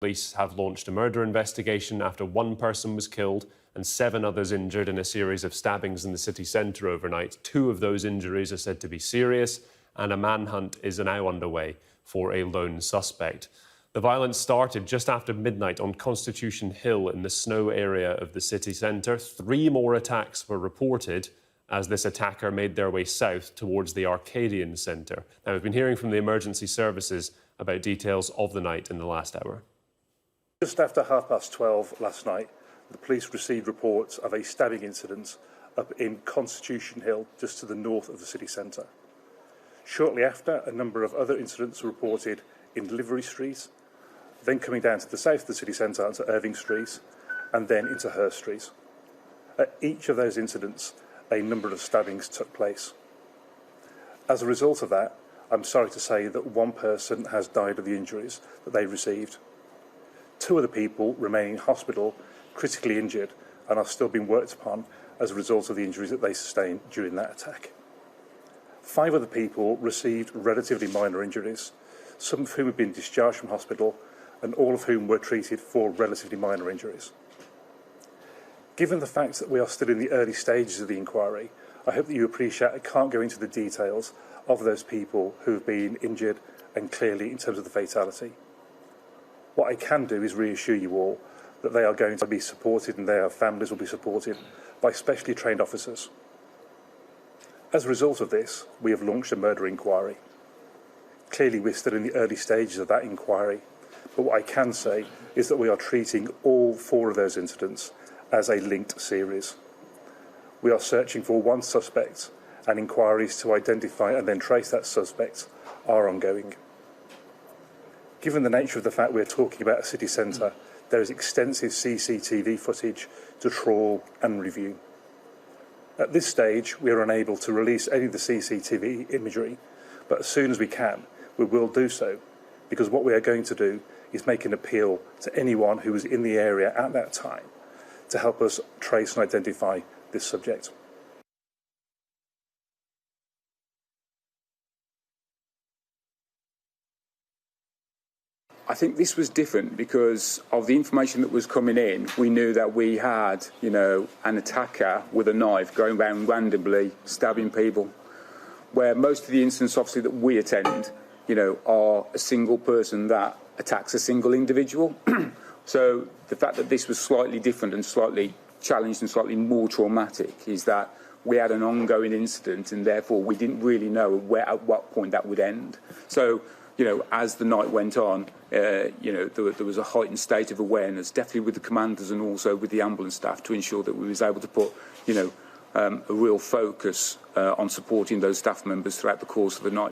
Police have launched a murder investigation after one person was killed and 7 others injured in a series of stabbings in the city centre overnight. 2 of those injuries are said to be serious, and a manhunt is now underway for a lone suspect. The violence started just after midnight on Constitution Hill in the Snow area of the city centre. 3 more attacks were reported as this attacker made their way south towards the Arcadian Centre. Now, we've been hearing from the emergency services about details of the night in the last hour. Just after 12:30 last night, the police received reports of a stabbing incident up in Constitution Hill, just to the north of the city centre. Shortly after, a number of other incidents were reported in Livery Street, then coming down to the south of the city centre onto Irving Street, and then into Hurst Street. At each of those incidents, a number of stabbings took place. As a result of that, I'm sorry to say that 1 person has died of the injuries that they received. 2 other people remain in hospital, critically injured, and are still being worked upon as a result of the injuries that they sustained during that attack. 5 other people received relatively minor injuries, some of whom have been discharged from hospital, and all of whom were treated for relatively minor injuries. Given the fact that we are still in the early stages of the inquiry, I hope that you appreciate I can't go into the details of those people who have been injured and clearly in terms of the fatality. What I can do is reassure you all that they are going to be supported and their families will be supported by specially trained officers. As a result of this, we have launched a murder inquiry. Clearly, we're still in the early stages of that inquiry, but what I can say is that we are treating all 4 of those incidents as a linked series. We are searching for 1 suspect, and inquiries to identify and then trace that suspect are ongoing. Given the nature of the fact we're talking about a city centre, there is extensive CCTV footage to trawl and review. At this stage, we are unable to release any of the CCTV imagery, but as soon as we can, we will do so, because what we are going to do is make an appeal to anyone who was in the area at that time to help us trace and identify this subject. I think this was different because of the information that was coming in. We knew that we had, an attacker with a knife going around randomly stabbing people, where most of the incidents, obviously, that we attend, are a single person that attacks a single individual. So the fact that this was slightly different and slightly challenged and slightly more traumatic is that we had an ongoing incident, and therefore we didn't really know at what point that would end. So, as the night went on, there was a heightened state of awareness, definitely with the commanders and also with the ambulance staff, to ensure that we was able to put, a real focus on supporting those staff members throughout the course of the night.